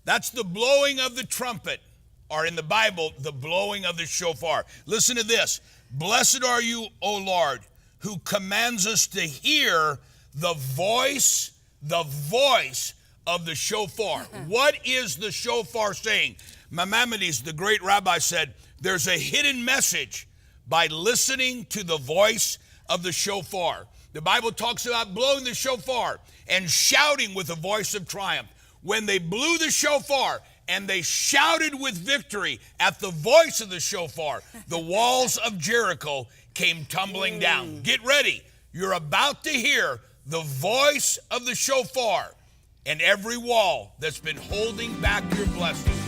That's the blowing of the trumpet, or in the Bible, the blowing of the shofar. Listen to this. Blessed are you, O Lord, who commands us to hear the voice of the shofar. What is the shofar saying? Maimonides, the great rabbi, said, there's a hidden message by listening to the voice of the shofar. The Bible talks about blowing the shofar and shouting with a voice of triumph. When they blew the shofar and they shouted with victory at the voice of the shofar, the walls of Jericho came tumbling down. Get ready. You're about to hear the voice of the shofar, and every wall that's been holding back your blessing